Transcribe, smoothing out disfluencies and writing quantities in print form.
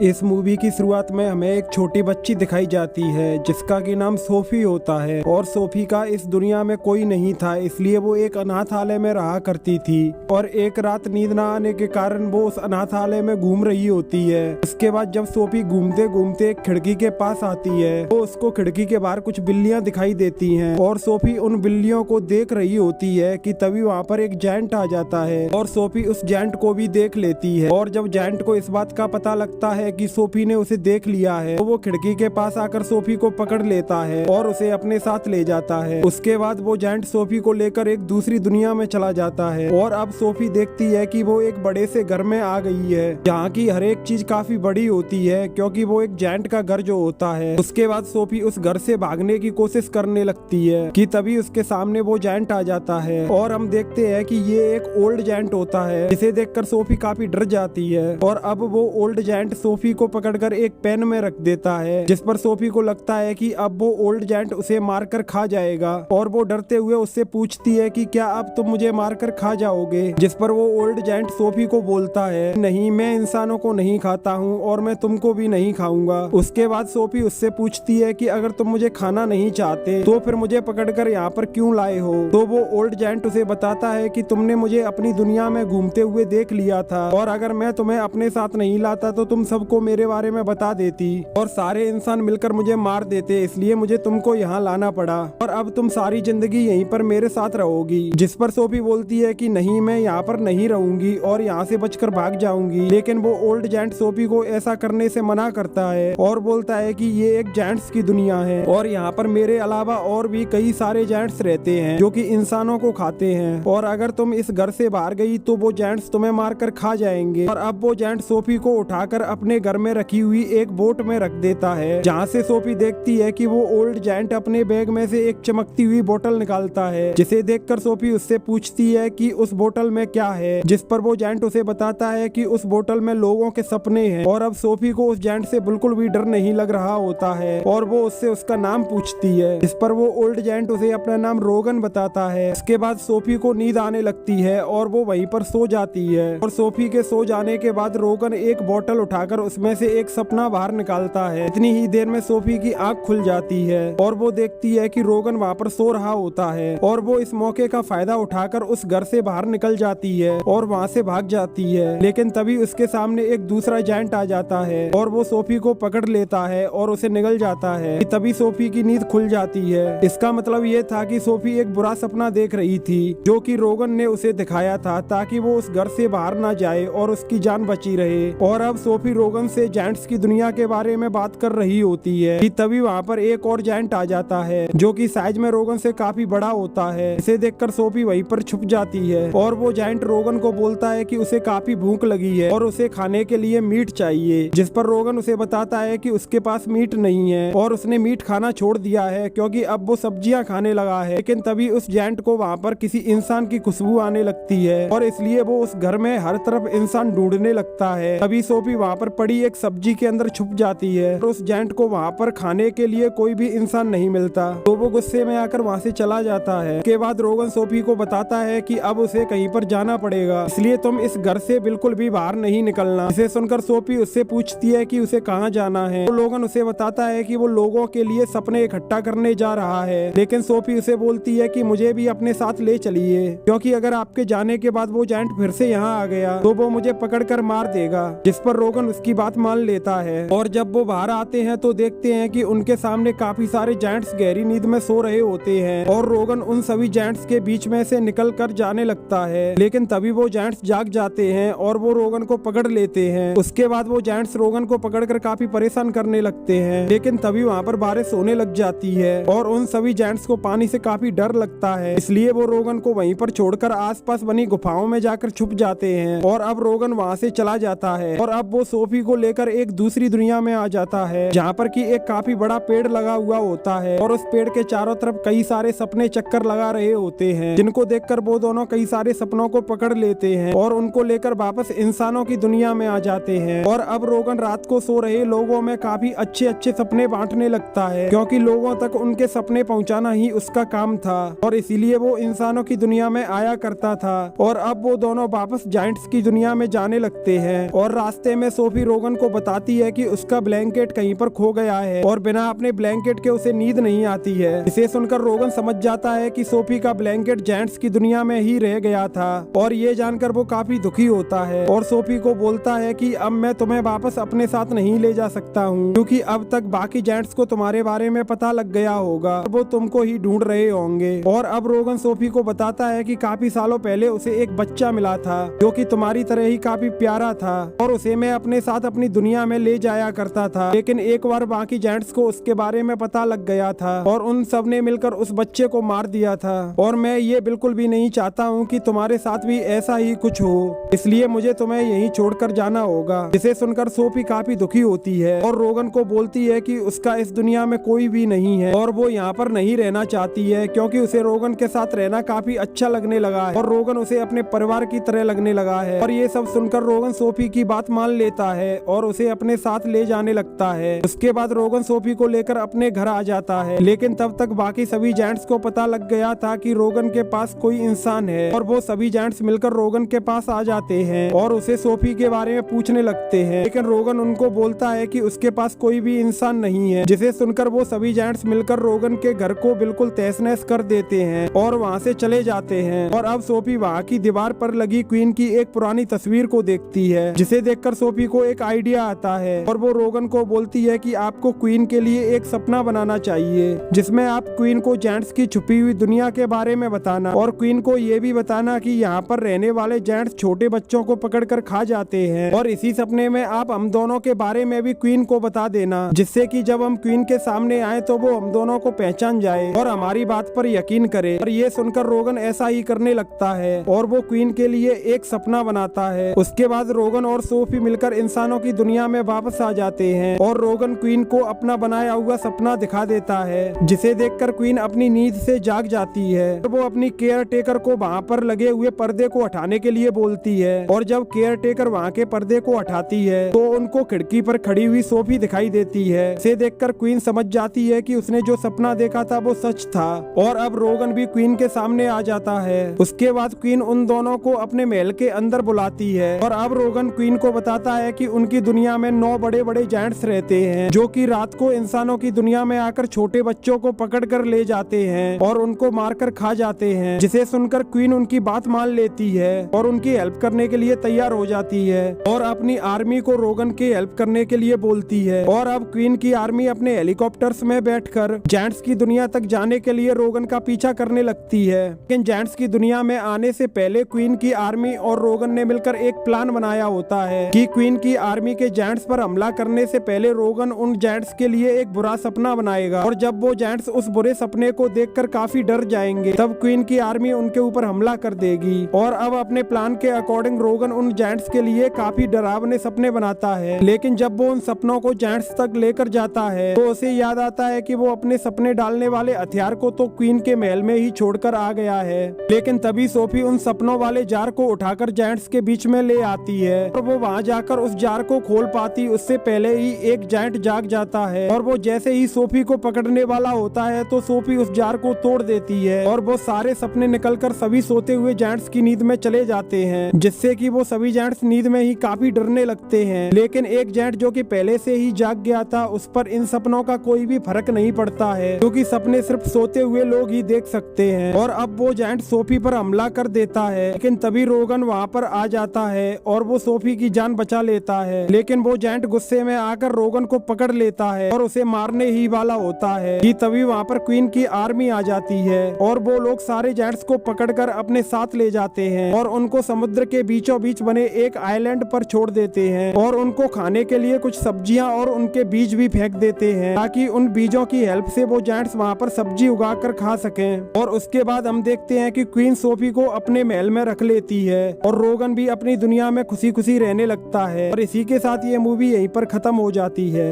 इस मूवी की शुरुआत में हमें एक छोटी बच्ची दिखाई जाती है जिसका कि नाम सोफी होता है और सोफी का इस दुनिया में कोई नहीं था, इसलिए वो एक अनाथालय में रहा करती थी। और एक रात नींद ना आने के कारण वो उस अनाथालय में घूम रही होती है। उसके बाद जब सोफी घूमते घूमते एक खिड़की के पास आती है तो उसको खिड़की के बाहर कुछ बिल्लियां दिखाई देती हैं और सोफी उन बिल्लियों को देख रही होती है कि तभी वहाँ पर एक जायंट आ जाता है और सोफी उस जायंट को भी देख लेती है। और जब जायंट को इस बात का पता लगता है कि सोफी ने उसे देख लिया है तो वो खिड़की के पास आकर सोफी को पकड़ लेता है और उसे अपने साथ ले जाता है। उसके बाद वो जायंट सोफी को लेकर एक दूसरी दुनिया में चला जाता है और अब सोफी देखती है कि वो एक बड़े से घर में आ गई है जहाँ की हर एक चीज काफी बड़ी होती है क्योंकि वो एक जायंट का घर जो होता है। उसके बाद सोफी उस घर से भागने की कोशिश करने लगती है कि तभी उसके सामने वो जायंट आ जाता है और हम देखते हैं कि ये एक ओल्ड जायंट होता है जिसे देखकर सोफी काफी डर जाती है। और अब वो ओल्ड जायंट सोफी को पकड़कर एक पेन में रख देता है जिस पर सोफी को लगता है कि अब वो ओल्ड जायंट उसे मारकर खा जाएगा और वो डरते हुए उससे पूछती है कि क्या अब तुम मुझे मारकर खा जाओगे, जिस पर वो ओल्ड जायंट सोफी को बोलता है नहीं, मैं इंसानों को नहीं खाता हूँ और मैं तुमको भी नहीं खाऊंगा। उसके बाद सोफी उससे पूछती है कि अगर तुम मुझे खाना नहीं चाहते तो फिर मुझे पकड़कर यहाँ पर क्यों लाए हो। तो वो ओल्ड जायंट उसे बताता है कि तुमने मुझे अपनी दुनिया में घूमते हुए देख लिया था और अगर मैं तुम्हें अपने साथ नहीं लाता तो तुम सबको मेरे बारे में बता देती और सारे इंसान मिलकर मुझे मार देते, इसलिए मुझे तुमको यहाँ लाना पड़ा और अब तुम सारी जिंदगी यहीं पर मेरे साथ रहोगी। जिस पर सोफी बोलती है कि नहीं, मैं यहाँ पर नहीं रहूंगी और यहाँ से बचकर भाग जाऊंगी। लेकिन वो ओल्ड जायंट सोफी को ऐसा करने से मना करता है और बोलता है कि ये एक जायंट्स की दुनिया है और यहाँ पर मेरे अलावा और भी कई सारे जायंट्स रहते हैं जो कि इंसानों को खाते हैं और अगर तुम इस घर से बाहर गई तो वो जायंट्स तुम्हें मारकर खा जाएंगे। और अब वो जायंट सोफी को उठाकर अपने घर में रखी हुई एक बोट में रख देता है जहाँ से सोफी देखती है कि वो ओल्ड जायंट अपने बैग में से एक चमकती हुई बोतल निकालता है जिसे देखकर सोफी उससे पूछती है कि उस बोतल में क्या है, जिस पर वो जायंट उसे बताता है कि उस बोतल में लोगों के सपने हैं। और अब सोफी को उस जायंट से बिल्कुल भी डर नहीं लग रहा होता है और वो उससे उसका नाम पूछती है, जिस पर वो ओल्ड जायंट उसे अपना नाम रोगन बताता है। इसके बाद सोफी को नींद आने लगती है और वो वहीं पर सो जाती है और सोफी के सो जाने के बाद रोगन एक बोतल उठाकर उसमें से एक सपना बाहर निकालता है। इतनी ही देर में सोफी की आंख खुल जाती है और वो देखती है कि रोगन वहाँ पर सो रहा होता है और वो इस मौके का फायदा उठाकर उस घर से बाहर निकल जाती है और वहाँ से भाग जाती है। लेकिन तभी उसके सामने एक दूसरा जायंट आ जाता है और वो सोफी को पकड़ लेता है और उसे निगल जाता है। तभी सोफी की नींद खुल जाती है। इसका मतलब ये था कि सोफी एक बुरा सपना देख रही थी जो कि रोगन ने उसे दिखाया था ताकि वो उस घर से बाहर ना जाए और उसकी जान बची रहे। और अब सोफी रोगन से जायंट्स की दुनिया के बारे में बात कर रही होती है कि तभी वहाँ पर एक और जायंट आ जाता है जो कि साइज में रोगन से काफी बड़ा होता है। इसे देखकर सोफी वहीं पर छुप जाती है और वो जायंट रोगन को बोलता है कि उसे काफी भूख लगी है और उसे खाने के लिए मीट चाहिए, जिस पर रोगन उसे बताता है कि उसके पास मीट नहीं है और उसने मीट खाना छोड़ दिया है क्योंकि अब वो सब्जियां खाने लगा है। लेकिन तभी उस जायंट को वहाँ पर किसी इंसान की खुशबू आने लगती है और इसलिए वो उस घर में हर तरफ इंसान ढूंढने लगता है। तभी सोफी वहाँ पर पड़ी एक सब्जी के अंदर छुप जाती है और उस जायंट को वहाँ पर खाने के लिए कोई भी इंसान नहीं मिलता तो वो गुस्से में आकर वहाँ से चला जाता है। के बाद रोगन सोफी को बताता है कि अब उसे कहीं पर जाना पड़ेगा, इसलिए तुम इस घर से बिल्कुल भी बाहर नहीं निकलना। इसे सुनकर सोफी उससे पूछती है कि उसे कहाँ जाना है तो लोगन उसे बताता है कि वो लोगों के लिए सपने इकट्ठा करने जा रहा है। लेकिन सोफी उसे बोलती है कि मुझे भी अपने साथ ले चलिए क्योंकि अगर आपके जाने के बाद वो जायंट फिर से यहाँ आ गया तो वो मुझे पकड़कर मार देगा, जिस पर रोगन उसकी बात मान लेता है। और जब वो बाहर आते हैं तो देखते हैं कि उनके सामने काफी सारे जायंट्स गहरी नींद में सो रहे होते हैं और रोगन उन सभी जायंट्स के बीच में से निकल कर जाने लगता है। लेकिन तभी वो जायंट्स जाग जाते हैं और वो रोगन को पकड़ लेते हैं। उसके बाद वो जायंट्स रोगन को पकड़कर काफी परेशान करने लगते हैं। लेकिन तभी वहाँ पर बारिश होने लग जाती है और उन सभी जायंट्स को पानी से काफी डर लगता है, इसलिए वो रोगन को वहीं पर छोड़कर आसपास बनी गुफाओं में जाकर छुप जाते हैं। और अब रोगन वहाँ से चला जाता है और अब वो सोफी को लेकर एक दूसरी दुनिया में आ जाता है जहाँ पर कि एक काफी बड़ा पेड़ लगा हुआ होता है और उस पेड़ के चारों तरफ कई सारे सपने चक्कर लगा रहे होते हैं, जिनको देखकर वो दोनों कई सारे सपनों को पकड़ लेते हैं और उनको लेकर वापस इंसानों की दुनिया में आ जाते हैं। और अब रोगन रात को सो रहे लोगों में काफी अच्छे अच्छे सपने बांटने लगता है क्योंकि लोगों तक उनके सपने पहुंचाना ही उसका काम था और इसीलिए वो इंसानों की दुनिया में आया करता था। और अब वो दोनों वापस जायंट्स की दुनिया में जाने लगते हैं और रास्ते में सोफी रोगन को बताती है कि उसका ब्लैंकेट कहीं पर खो गया है और बिना अपने ब्लैंकेट के उसे नींद नहीं आती है। इसे सुनकर रोगन समझ जाता है कि सोफी का ब्लैंकेट जेंट्स की दुनिया में ही रह गया था और ये जानकर वो काफी दुखी होता है और सोफी को बोलता है कि अब मैं तुम्हें वापस अपने साथ नहीं ले जा सकता हूँ, क्योंकि अब तक बाकी जेंट्स को तुम्हारे बारे में पता लग गया होगा और वो तुमको ही ढूंढ रहे होंगे। और अब रोगन सोफी को बताता है कि काफी सालों पहले उसे एक बच्चा मिला था जो कि तुम्हारी तरह ही काफी प्यारा था और उसे मैं अपने साथ अपनी दुनिया में ले जाया करता था, लेकिन एक बार बाकी जेंट्स को उसके बारे में पता लग गया था और उन सब ने मिलकर उस बच्चे को मार दिया था और मैं ये बिल्कुल भी नहीं चाहता हूँ कि तुम्हारे साथ भी ऐसा ही कुछ हो, इसलिए मुझे तुम्हें यहीं छोड़कर जाना होगा। जिसे सुनकर सोफी काफी दुखी होती है और रोगन को बोलती है कि उसका इस दुनिया में कोई भी नहीं है और वो यहाँ पर नहीं रहना चाहती है, क्योंकि उसे रोगन के साथ रहना काफी अच्छा लगने लगा है और रोगन उसे अपने परिवार की तरह लगने लगा है। और ये सब सुनकर रोगन सोफी की बात मान लेता है और उसे अपने साथ ले जाने लगता है। उसके बाद रोगन सोफी को लेकर अपने घर आ जाता है, लेकिन तब तक बाकी सभी जेंट्स को पता लग गया था कि रोगन के पास कोई इंसान है और वो सभी जेंट्स मिलकर रोगन के पास आ जाते हैं और उसे सोफी के बारे में पूछने लगते हैं, लेकिन रोगन उनको बोलता है कि उसके पास कोई भी इंसान नहीं है। जिसे सुनकर वो सभी जेंट्स मिलकर रोगन के घर को बिल्कुल तहस नहस कर देते हैं और वहाँ से चले जाते हैं। और अब सोफी वहाँ की दीवार पर लगी क्वीन की एक पुरानी तस्वीर को देखती है, जिसे देखकर सोफी को एक आइडिया आता है और वो रोगन को बोलती है कि आपको क्वीन के लिए एक सपना बनाना चाहिए जिसमें आप क्वीन को जेंट्स की छुपी हुई दुनिया के बारे में बताना और क्वीन को ये भी बताना कि यहाँ पर रहने वाले जेंट्स छोटे बच्चों को पकड़कर खा जाते हैं। और इसी सपने में आप हम दोनों के बारे में भी क्वीन को बता देना, जिससे कि जब हम क्वीन के सामने आए तो वो हम दोनों को पहचान जाए और हमारी बात पर यकीन करे। और ये सुनकर रोगन ऐसा ही करने लगता है और वो क्वीन के लिए एक सपना बनाता है। उसके बाद रोगन और सोफी मिलकर इंसानों की दुनिया में वापस आ जाते हैं और रोगन क्वीन को अपना बनाया हुआ सपना दिखा देता है, जिसे देखकर क्वीन अपनी नींद से जाग जाती है। वो अपनी केयर टेकर को वहाँ पर लगे हुए पर्दे को हटाने के लिए बोलती है और जब केयर टेकर वहाँ के पर्दे को हटाती है तो उनको खिड़की पर खड़ी हुई सोफी दिखाई देती है। इसे देखकर क्वीन समझ जाती है कि उसने जो सपना देखा था वो सच था और अब रोगन भी क्वीन के सामने आ जाता है। उसके बाद क्वीन उन दोनों को अपने महल के अंदर बुलाती है और अब रोगन क्वीन को बताता है कि उनकी दुनिया में 9 बड़े बड़े जायंट्स रहते हैं जो कि रात को इंसानों की दुनिया में आकर छोटे बच्चों को पकड़ कर ले जाते हैं और उनको मारकर खा जाते हैं। जिसे सुनकर क्वीन उनकी बात मान लेती है और उनकी हेल्प करने के लिए तैयार हो जाती है और अपनी आर्मी को रोगन की हेल्प करने के लिए बोलती है। और अब क्वीन की आर्मी अपने हेलीकॉप्टर्स में बैठकर जेंट्स की दुनिया तक जाने के लिए रोगन का पीछा करने लगती है, लेकिन जेंट्स की दुनिया में आने से पहले क्वीन की आर्मी और रोगन ने मिलकर एक प्लान बनाया होता है कि क्वीन की आर्मी के जेंट्स पर हमला करने से पहले रोगन उन जेंट्स के लिए एक बुरा सपना बनाएगा और जब वो जेंट्स उस बुरे सपने को देखकर काफी डर जाएंगे तब क्वीन की आर्मी उनके ऊपर हमला कर देगी। और अब अपने प्लान के अकॉर्डिंग रोगन उन जेंट्स के लिए काफी डरावने सपने बनाता है, लेकिन जब वो उन सपनों को जेंट्स तक लेकर जाता है तो उसे याद आता है कि वो अपने सपने डालने वाले हथियार को तो क्वीन के महल में ही छोड़कर आ गया है। लेकिन तभी सोफी उन सपनों वाले जार को उठाकर जेंट्स के बीच में ले आती है और वो वहाँ जाकर उस जार को खोल पाती उससे पहले ही एक जेंट जाग जाता है और वो जैसे ही सोफी को पकड़ने वाला होता है तो सोफी उस जार को तोड़ देती है और वो सारे सपने निकलकर सभी सोते हुए जेंट्स की नींद में चले जाते हैं, जिससे कि वो सभी जेंट्स नींद में ही काफी डरने लगते हैं। लेकिन एक जेंट जो कि पहले से ही जाग गया था उस पर इन सपनों का कोई भी फर्क नहीं पड़ता है, क्योंकि सपने सिर्फ सोते हुए लोग ही देख सकते हैं। और अब वो जेंट सोफी पर हमला कर देता है, लेकिन तभी रोगन वहाँ पर आ जाता है और वो सोफी की जान बचा लेता है। लेकिन वो जेंट गुस्से में आकर रोगन को पकड़ लेता है और उसे मारने ही वाला होता है कि तभी वहाँ पर क्वीन की आर्मी आ जाती है और वो लोग सारे जेंट्स को पकड़कर अपने साथ ले जाते हैं और उनको समुद्र के बीचों बीच बने एक आइलैंड पर छोड़ देते हैं और उनको खाने के लिए कुछ सब्जियां और उनके बीज भी फेंक देते हैं ताकि उन बीजों की हेल्प से वो जेंट्स वहाँ पर सब्जी उगा कर खा सकें। और उसके बाद हम देखते हैं कि क्वीन सोफी को अपने महल में रख लेती है और रोगन भी अपनी दुनिया में खुशी खुशी रहने लगता है। और इसी के साथ ये मूवी यहीं पर खत्म हो जाती है।